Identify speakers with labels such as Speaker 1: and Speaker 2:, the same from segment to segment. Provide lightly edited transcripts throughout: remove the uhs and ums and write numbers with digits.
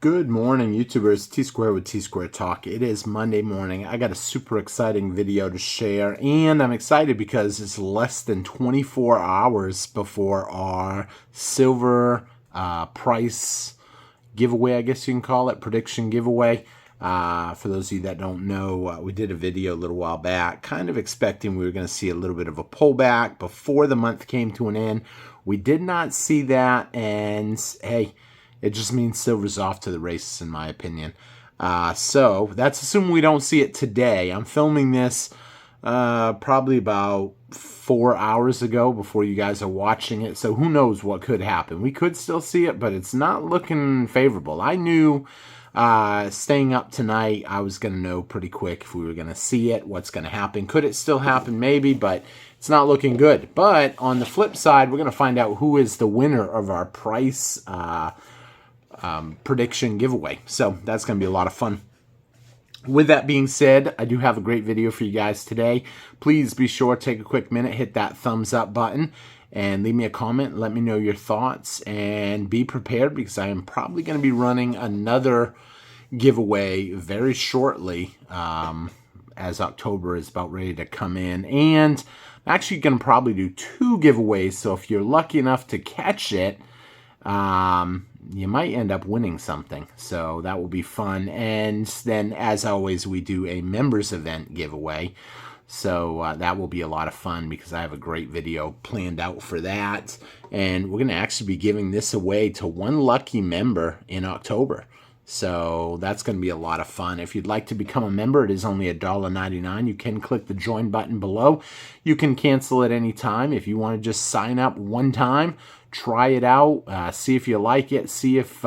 Speaker 1: Good morning, YouTubers. T-Square with T-Square Talk. It is Monday morning. I got a super exciting video to share, and I'm excited because it's less than 24 hours before our silver price giveaway, I guess you can call it, prediction giveaway. For those of you that don't know, we did a video a little while back, kind of expecting we were going to see a little bit of a pullback before the month came to an end. We did not see that, and hey, it just means silver's off to the races, in my opinion. So that's assuming we don't see it today. I'm filming this probably about 4 hours ago before you guys are watching it. So who knows what could happen. We could still see it, but it's not looking favorable. I knew staying up tonight, I was going to know pretty quick if we were going to see it, what's going to happen. Could it still happen? Maybe, but it's not looking good. But on the flip side, we're going to find out who is the winner of our price prediction giveaway. So that's going to be a lot of fun. With that being said, I do have a great video for you guys today. Please be sure to take a quick minute, hit that thumbs up button, and leave me a comment. Let me know your thoughts, and be prepared because I am probably going to be running another giveaway very shortly as October is about ready to come in. And I'm actually going to probably do 2 giveaways, so if you're lucky enough to catch it, you might end up winning something, so that will be fun. And then, as always, we do a members event giveaway, so that will be a lot of fun because I have a great video planned out for that, and we're going to actually be giving this away to one lucky member in October. So that's going to be a lot of fun. If you'd like to become a member, it is only $1.99. You can click the join button below. You can cancel at any time. If you want to just sign up one time, try it out, see if you like it, see if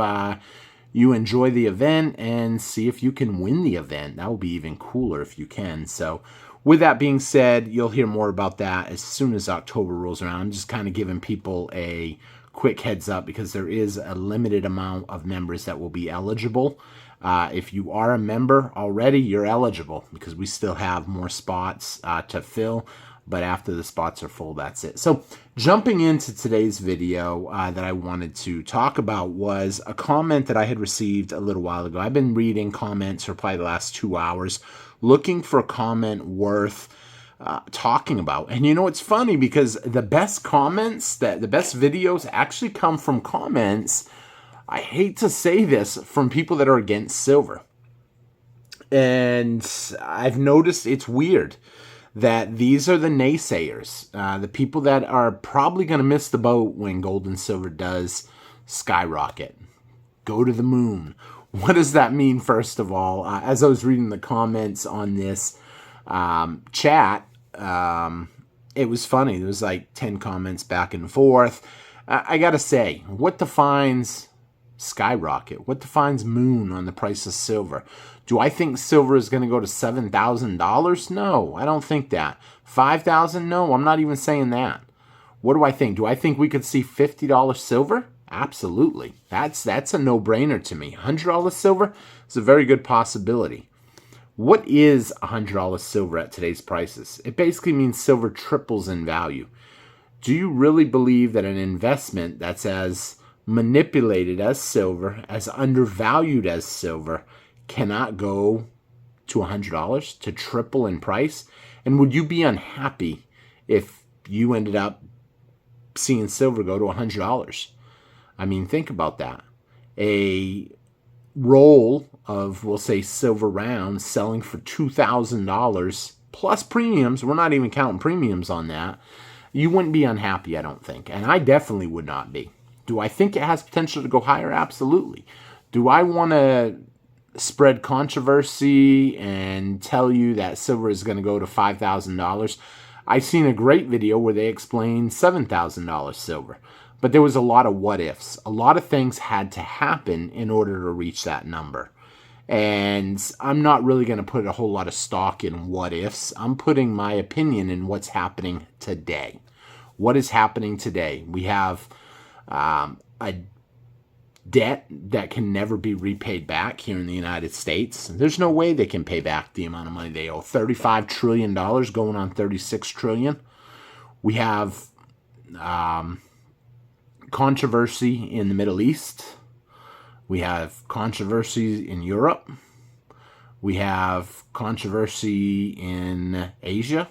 Speaker 1: you enjoy the event, and see if you can win the event. That will be even cooler if you can. So with that being said, you'll hear more about that as soon as October rolls around. I'm just kind of giving people a quick heads up because there is a limited amount of members that will be eligible. If you are a member already, you're eligible because we still have more spots to fill. But after the spots are full, that's it. So jumping into today's video that I wanted to talk about was a comment that I had received a little while ago. I've been reading comments for probably the last 2 hours, looking for a comment worth talking about. And you know, it's funny because the best comments, the best videos actually come from comments, I hate to say this, from people that are against silver. And I've noticed it's weird that these are the naysayers, the people that are probably going to miss the boat when gold and silver does skyrocket, go to the moon. What does that mean, first of all? As I was reading the comments on this chat, it was funny. There was like 10 comments back and forth. I got to say, what defines skyrocket? What defines moon on the price of silver? Do I think silver is going to go to $7,000? No, I don't think that. $5,000? No, I'm not even saying that. What do I think? Do I think we could see $50 silver? Absolutely. That's a no-brainer to me. $100 silver is a very good possibility. What is $100 silver at today's prices? It basically means silver triples in value. Do you really believe that an investment that's as manipulated as silver, as undervalued as silver, cannot go to $100 to triple in price? And would you be unhappy if you ended up seeing silver go to $100? I mean, think about that. A roll of, we'll say, silver rounds selling for $2,000 plus premiums. We're not even counting premiums on that. You wouldn't be unhappy, I don't think. And I definitely would not be. Do I think it has potential to go higher? Absolutely. Do I want to spread controversy and tell you that silver is going to go to $5,000? I've seen a great video where they explained $7,000 silver. But there was a lot of what ifs. A lot of things had to happen in order to reach that number. And I'm not really going to put a whole lot of stock in what ifs. I'm putting my opinion in what's happening today. What is happening today? We have a debt that can never be repaid back here in the United States. There's no way they can pay back the amount of money they owe. $35 trillion going on $36 trillion. We have controversy in the Middle East. We have controversy in Europe. We have controversy in Asia.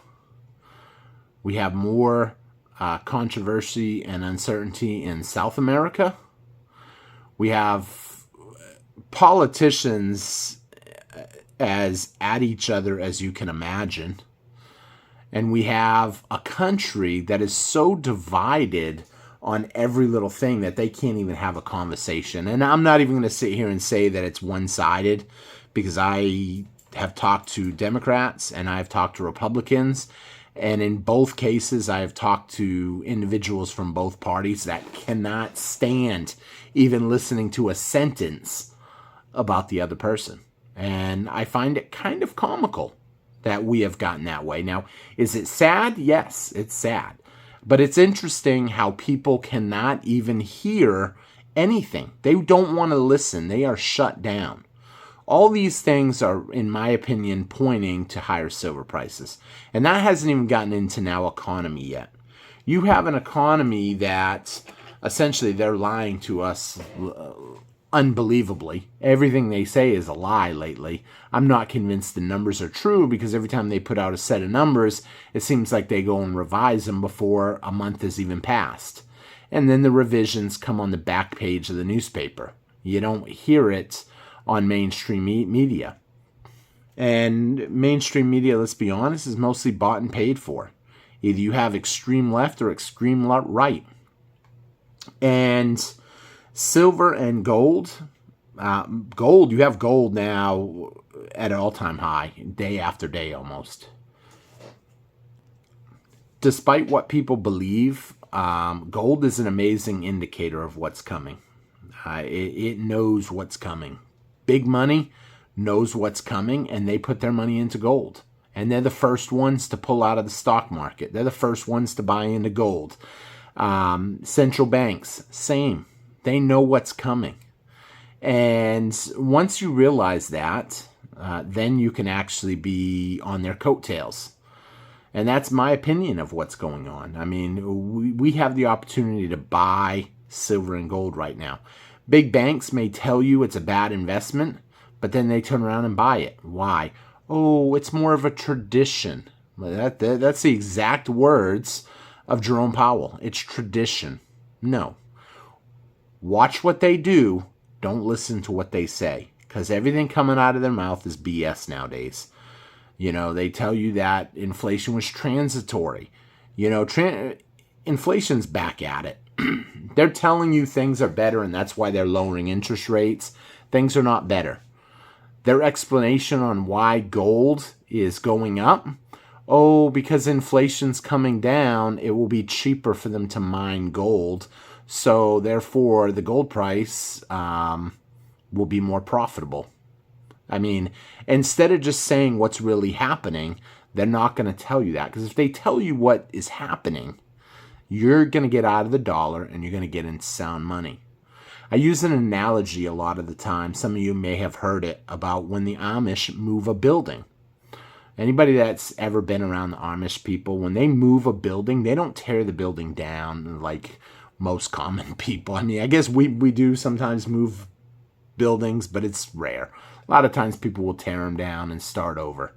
Speaker 1: We have more controversy and uncertainty in South America. We have politicians as at each other as you can imagine. And we have a country that is so divided on every little thing that they can't even have a conversation. And I'm not even going to sit here and say that it's one-sided, because I have talked to Democrats and I've talked to Republicans. And in both cases, I have talked to individuals from both parties that cannot stand even listening to a sentence about the other person. And I find it kind of comical that we have gotten that way. Now, is it sad? Yes, it's sad. But it's interesting how people cannot even hear anything. They don't want to listen. They are shut down. All these things are, in my opinion, pointing to higher silver prices. And that hasn't even gotten into now economy yet. You have an economy that essentially they're lying to us unbelievably. Everything they say is a lie lately. I'm not convinced the numbers are true, because every time they put out a set of numbers, it seems like they go and revise them before a month has even passed. And then the revisions come on the back page of the newspaper. You don't hear it on mainstream media. And mainstream media, let's be honest, is mostly bought and paid for. Either you have extreme left or extreme right. And silver and gold, you have gold now at an all-time high, day after day almost. Despite what people believe, gold is an amazing indicator of what's coming. It knows what's coming. Big money knows what's coming, and they put their money into gold. And they're the first ones to pull out of the stock market. They're the first ones to buy into gold. Central banks, same. They know what's coming. And once you realize that, then you can actually be on their coattails. And that's my opinion of what's going on. I mean, we have the opportunity to buy silver and gold right now. Big banks may tell you it's a bad investment, but then they turn around and buy it. Why? Oh, it's more of a tradition. That's the exact words of Jerome Powell. It's tradition. No. Watch what they do. Don't listen to what they say, because everything coming out of their mouth is BS nowadays. You know, they tell you that inflation was transitory. You know, inflation's back at it. They're telling you things are better, and that's why they're lowering interest rates. Things are not better. Their explanation on why gold is going up, oh, because inflation's coming down, it will be cheaper for them to mine gold. So therefore, the gold price will be more profitable. I mean, instead of just saying what's really happening, they're not going to tell you that. Because if they tell you what is happening, you're going to get out of the dollar and you're going to get into sound money. I use an analogy a lot of the time. Some of you may have heard it about when the Amish move a building. Anybody that's ever been around the Amish people, when they move a building, they don't tear the building down like most common people. I mean, I guess we do sometimes move buildings, but it's rare. A lot of times people will tear them down and start over.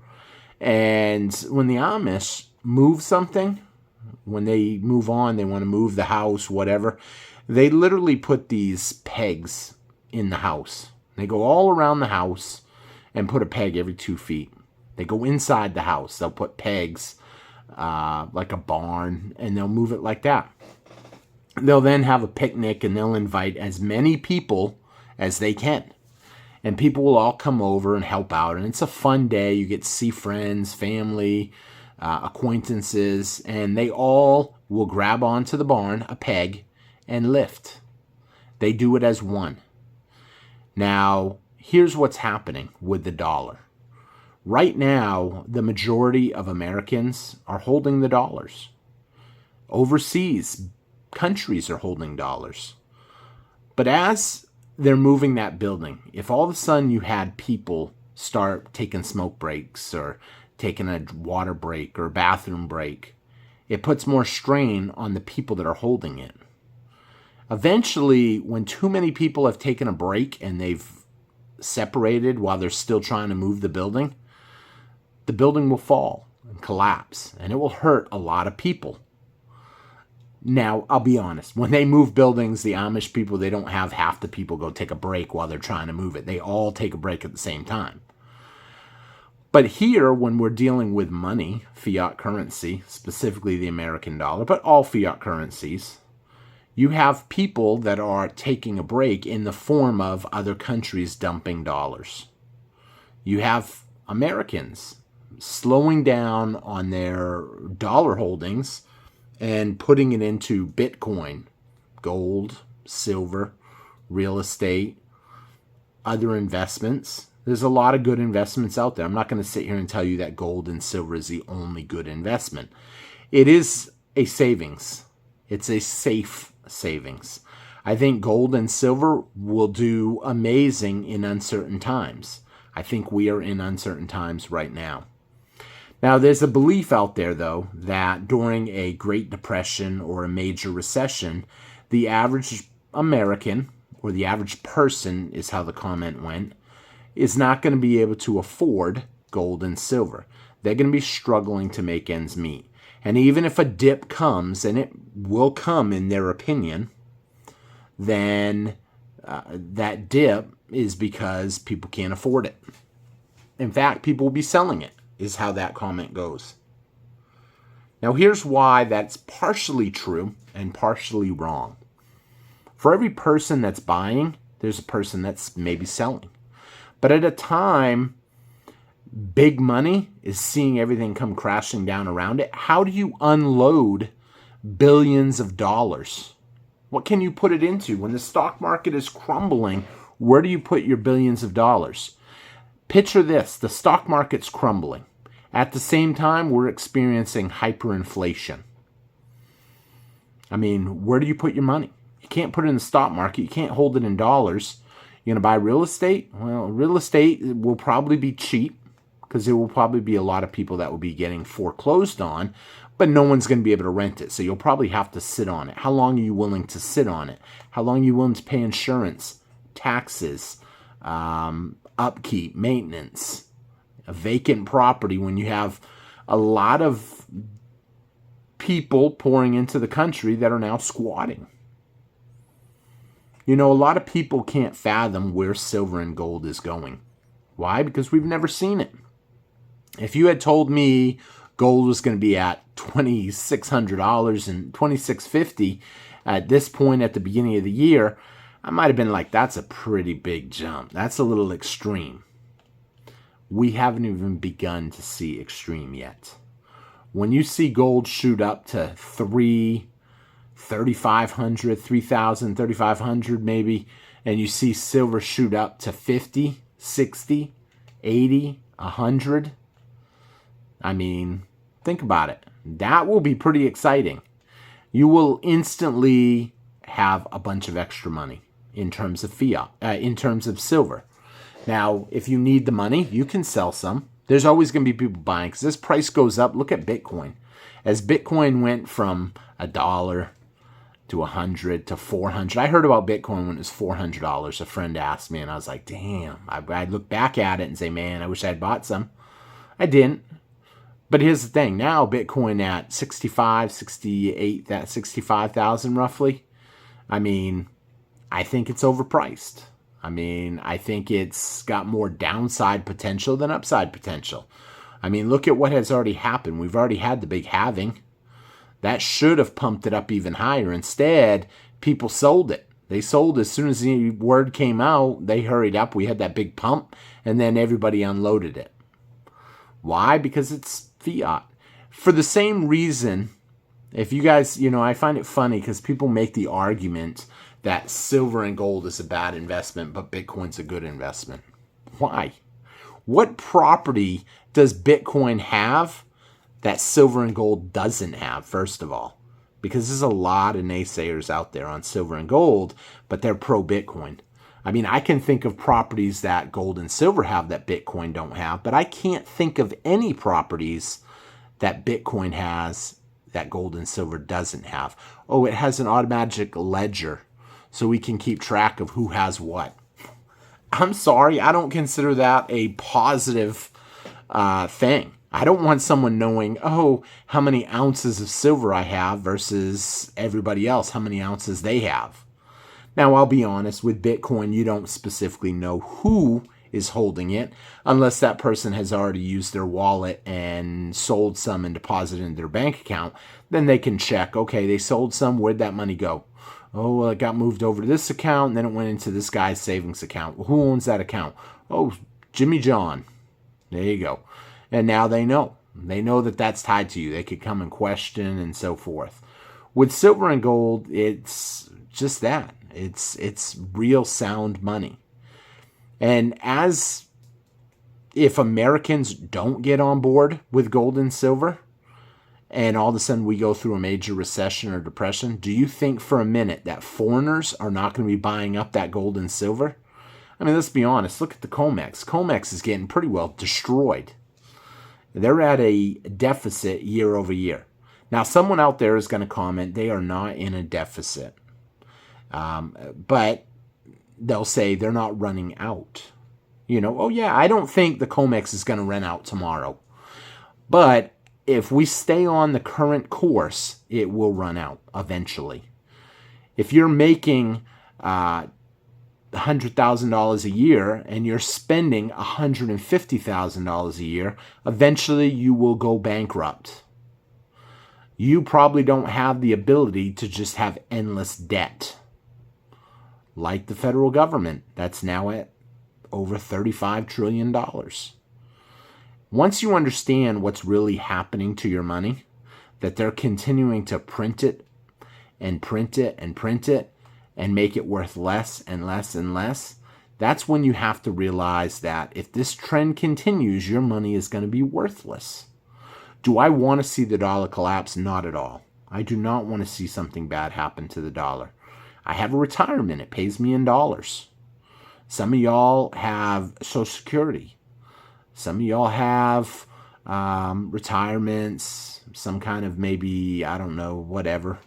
Speaker 1: And when the Amish move something, when they move on, they want to move the house, whatever, they literally put these pegs in the house. They go all around the house and put a peg every 2 feet. They go inside the house. They'll put pegs like a barn, and they'll move it like that. They'll then have a picnic, and they'll invite as many people as they can. And people will all come over and help out. And it's a fun day. You get to see friends, family, acquaintances, and they all will grab onto the barn, a peg, and lift. They do it as one. Now, here's what's happening with the dollar. Right now, the majority of Americans are holding the dollars. Overseas, countries are holding dollars. But as they're moving that building, if all of a sudden you had people start taking smoke breaks or taking a water break or a bathroom break, it puts more strain on the people that are holding it. Eventually, when too many people have taken a break and they've separated while they're still trying to move the building will fall and collapse, and it will hurt a lot of people. Now, I'll be honest. When they move buildings, the Amish people, they don't have half the people go take a break while they're trying to move it. They all take a break at the same time. But here, when we're dealing with money, fiat currency, specifically the American dollar, but all fiat currencies, you have people that are taking a break in the form of other countries dumping dollars. You have Americans slowing down on their dollar holdings and putting it into Bitcoin, gold, silver, real estate, other investments. There's a lot of good investments out there. I'm not going to sit here and tell you that gold and silver is the only good investment. It is a savings. It's a safe savings. I think gold and silver will do amazing in uncertain times. I think we are in uncertain times right now. Now, there's a belief out there, though, that during a Great Depression or a major recession, the average American, or the average person is how the comment went, is not going to be able to afford gold and silver. They're going to be struggling to make ends meet. And even if a dip comes, and it will come in their opinion, then that dip is because people can't afford it. In fact, people will be selling it, is how that comment goes. Now, here's why that's partially true and partially wrong. For every person that's buying, there's a person that's maybe selling. But at a time, big money is seeing everything come crashing down around it. How do you unload billions of dollars? What can you put it into? When the stock market is crumbling, where do you put your billions of dollars? Picture this, the stock market's crumbling. At the same time, we're experiencing hyperinflation. I mean, where do you put your money? You can't put it in the stock market. You can't hold it in dollars. You're going to buy real estate? Well, real estate will probably be cheap because there will probably be a lot of people that will be getting foreclosed on, but no one's going to be able to rent it. So you'll probably have to sit on it. How long are you willing to sit on it? How long are you willing to pay insurance, taxes, upkeep, maintenance, a vacant property when you have a lot of people pouring into the country that are now squatting? You know, a lot of people can't fathom where silver and gold is going. Why? Because we've never seen it. If you had told me gold was going to be at $2,600 and $2,650 at this point at the beginning of the year, I might have been like, that's a pretty big jump. That's a little extreme. We haven't even begun to see extreme yet. When you see gold shoot up to $3,500, $3,000, $3,500 maybe, and you see silver shoot up to $50, $60, $80, $100, I mean, think about it. That will be pretty exciting. You will instantly have a bunch of extra money in terms of fiat, in terms of silver. Now, if you need the money, you can sell some. There's always going to be people buying because this price goes up. Look at Bitcoin. As Bitcoin went from $1 to $100 to $400. I heard about Bitcoin when it was $400. A friend asked me, and I was like, damn. I look back at it and say, man, I wish I had bought some. I didn't. But here's the thing. Now, Bitcoin at 65, 68, that 65,000 roughly. I mean, I think it's overpriced. I mean, I think it's got more downside potential than upside potential. I mean, look at what has already happened. We've already had the big halving. That should have pumped it up even higher. Instead, people sold it. They sold as soon as the word came out. They hurried up. We had that big pump, and then everybody unloaded it. Why? Because it's fiat. For the same reason, if you guys, I find it funny because people make the argument that silver and gold is a bad investment, but Bitcoin's a good investment. Why? What property does Bitcoin have that silver and gold doesn't have, first of all? Because there's a lot of naysayers out there on silver and gold, but they're pro-Bitcoin. I mean, I can think of properties that gold and silver have that Bitcoin don't have, but I can't think of any properties that Bitcoin has that gold and silver doesn't have. Oh, it has an automatic ledger. so we can keep track of who has what. I'm sorry, I don't consider that a positive thing. I don't want someone knowing, oh, how many ounces of silver I have versus everybody else, how many ounces they have. Now, I'll be honest, with Bitcoin, you don't specifically know who is holding it unless that person has already used their wallet and sold some and deposited into their bank account. Then they can check, okay, they sold some, where'd that money go? Oh, well, it got moved over to this account, and then it went into this guy's savings account. Well, who owns that account? Oh, Jimmy John. There you go. And now they know. They know that that's tied to you. They could come and question and so forth. With silver and gold, it's just that. It's real sound money. And as if Americans don't get on board with gold and silver, and all of a sudden we go through a major recession or depression, do you think for a minute that foreigners are not going to be buying up that gold and silver? I mean, let's be honest. Look at the COMEX. COMEX is getting pretty well destroyed. They're at a deficit year over year. Now, someone out there is going to comment they are not in a deficit. But they'll say they're not running out. You know, oh yeah, I don't think the COMEX is going to run out tomorrow. But if we stay on the current course, it will run out eventually. If you're making $100,000 a year and you're spending $150,000 a year, eventually you will go bankrupt. You probably don't have the ability to just have endless debt. Like the federal government, that's now at over $35 trillion. Once you understand what's really happening to your money, that they're continuing to print it and print it and print it and make it worth less and less and less, that's when you have to realize that if this trend continues, your money is going to be worthless. Do I want to see the dollar collapse? Not at all. I do not want to see something bad happen to the dollar. I have a retirement. It pays me in dollars. Some of y'all have Social Security. Some of y'all have retirements, some kind of maybe, I don't know, whatever.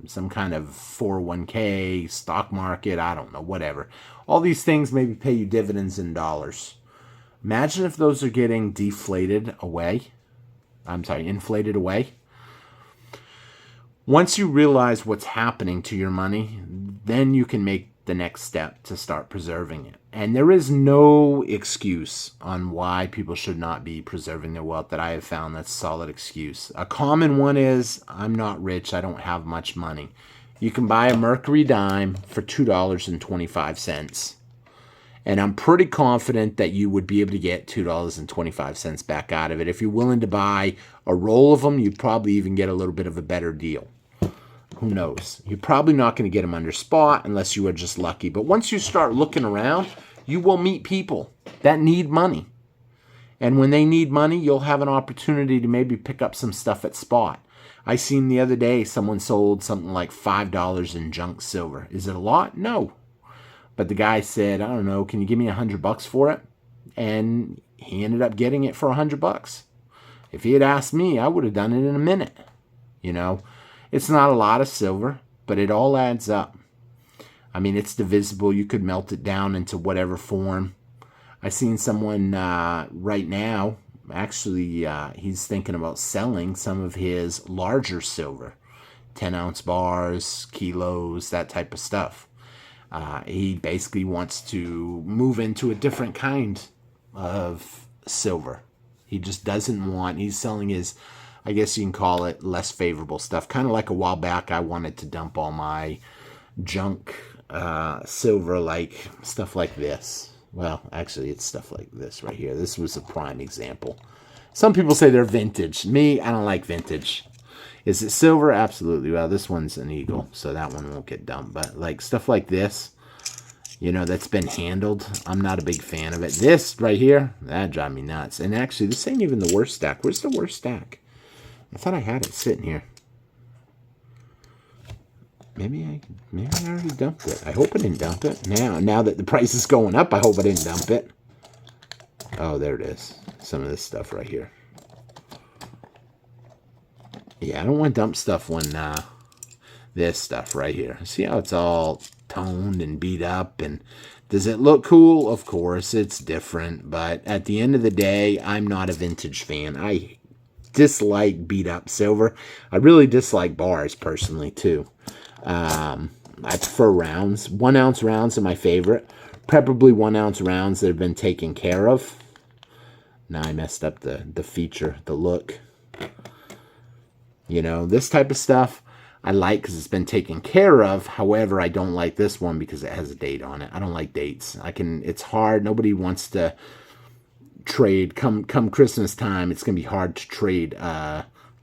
Speaker 1: Some kind of 401k, stock market, I don't know, whatever. All these things maybe pay you dividends in dollars. Imagine if those are getting inflated away. Once you realize what's happening to your money, then you can make the next step to start preserving it. And there is no excuse on why people should not be preserving their wealth that I have found that's a solid excuse. A common one is, I'm not rich, I don't have much money. You can buy a Mercury dime for $2.25. And I'm pretty confident that you would be able to get $2.25 back out of it. If you're willing to buy a roll of them, you'd probably even get a little bit of a better deal. Who knows? You're probably not going to get them under spot unless you are just lucky. But once you start looking around, you will meet people that need money. And when they need money, you'll have an opportunity to maybe pick up some stuff at spot. I seen the other day someone sold something like $5 in junk silver. Is it a lot? No. But the guy said, I don't know, can you give me $100 for it? And he ended up getting it for $100. If he had asked me, I would have done it in a minute. You know, it's not a lot of silver, but it all adds up. I mean, it's divisible. You could melt it down into whatever form. I seen someone right now, actually, he's thinking about selling some of his larger silver, 10-ounce bars, kilos, that type of stuff. He basically wants to move into a different kind of silver. He just doesn't want, he's selling his, I guess you can call it, less favorable stuff. Kind of like a while back, I wanted to dump all my junk silver, like stuff like this. Well, actually, it's stuff like this right here. This was a prime example. Some people say they're vintage. Me, I don't like vintage. Is it silver? Absolutely. Well, this one's an eagle, so that one won't get dumped. But like stuff like this, you know, that's been handled, I'm not a big fan of it. This right here, that drives me nuts. And actually, this ain't even the worst stack. Where's the worst stack? I thought I had it sitting here. Maybe I already dumped it. I hope I didn't dump it. Now that the price is going up, I hope I didn't dump it. Oh, there it is. Some of this stuff right here. Yeah, I don't want to dump stuff when this stuff right here. See how it's all toned and beat up. And does it look cool? Of course, it's different. But at the end of the day, I'm not a vintage fan. I dislike beat up silver. I really dislike bars personally too. I prefer rounds. 1 ounce rounds are my favorite. Preferably 1 ounce rounds that have been taken care of. Now I messed up the feature, the look. You know, this type of stuff I like because it's been taken care of. However, I don't like this one because it has a date on it. I don't like dates. It's hard. Nobody wants to trade come Christmas time. It's gonna be hard to trade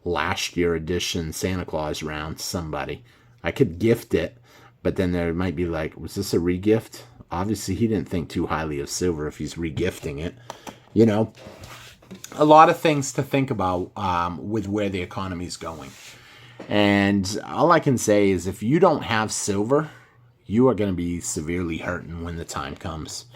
Speaker 1: last year edition Santa Claus around to somebody. I could gift it, but then there might be like, was this a regift? Obviously he didn't think too highly of silver if he's regifting it. You know, a lot of things to think about with where the economy is going. And all I can say is if you don't have silver, you are going to be severely hurting when the time comes.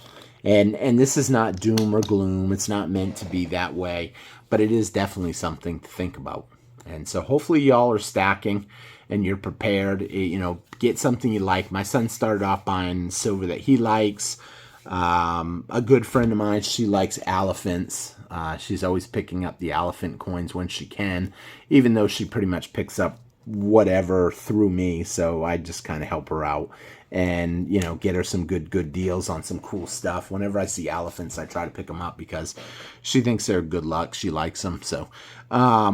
Speaker 1: And this is not doom or gloom. It's not meant to be that way, but it is definitely something to think about. And so hopefully y'all are stacking and you're prepared. You know, get something you like. My son started off buying silver that he likes. A good friend of mine, she likes elephants. She's always picking up the elephant coins when she can, even though she pretty much picks up whatever through me. So I just kind of help her out and, you know, get her some good deals on some cool stuff. Whenever I see elephants, I try to pick them up because she thinks they're good luck. She likes them. So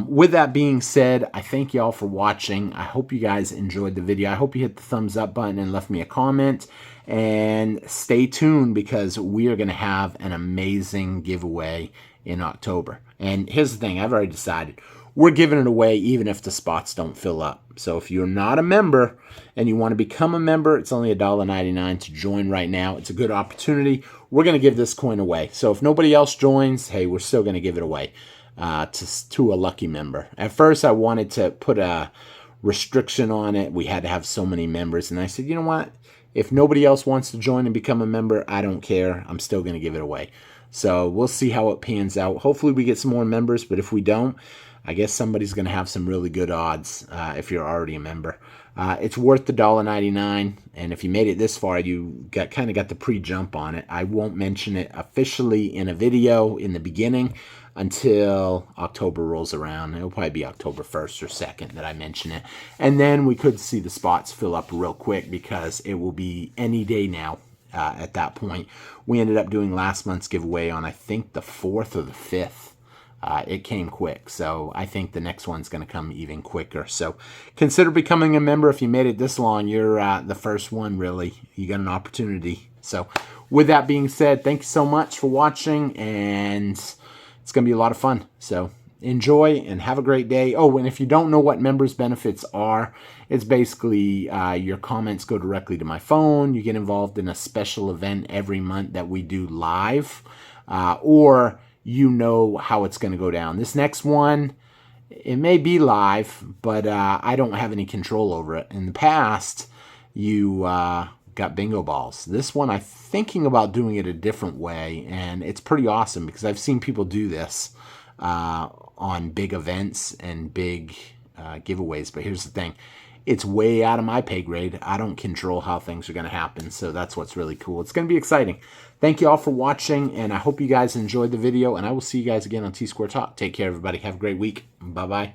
Speaker 1: with that being said, I thank y'all for watching. I hope you guys enjoyed the video. I hope you hit the thumbs up button and left me a comment. And stay tuned because we are going to have an amazing giveaway in October. And here's the thing, I've already decided. We're giving it away even if the spots don't fill up. So if you're not a member and you want to become a member, it's only $1.99 to join right now. It's a good opportunity. We're going to give this coin away. So if nobody else joins, hey, we're still going to give it away to a lucky member. At first, I wanted to put a restriction on it. We had to have so many members. And I said, you know what? If nobody else wants to join and become a member, I don't care. I'm still going to give it away. So we'll see how it pans out. Hopefully we get some more members, but if we don't, I guess somebody's going to have some really good odds if you're already a member. It's worth the $1.99, and if you made it this far, you kind of got the pre-jump on it. I won't mention it officially in a video in the beginning until October rolls around. It'll probably be October 1st or 2nd that I mention it. And then we could see the spots fill up real quick because it will be any day now at that point. We ended up doing last month's giveaway on, I think, the 4th or the 5th. It came quick, so I think the next one's going to come even quicker. So consider becoming a member. If you made it this long, you're the first one, really. You got an opportunity. So with that being said, thank you so much for watching, and it's going to be a lot of fun. So enjoy and have a great day. Oh, and if you don't know what members benefits are, it's basically your comments go directly to my phone. You get involved in a special event every month that we do live, or you know how it's going to go down. This next one, it may be live, but I don't have any control over it. In the past, you got bingo balls. This one, I'm thinking about doing it a different way, and it's pretty awesome because I've seen people do this on big events and big giveaways. But here's the thing. It's way out of my pay grade. I don't control how things are going to happen, so that's what's really cool. It's going to be exciting. Thank you all for watching, and I hope you guys enjoyed the video, and I will see you guys again on T-Square Talk. Take care, everybody. Have a great week. Bye-bye.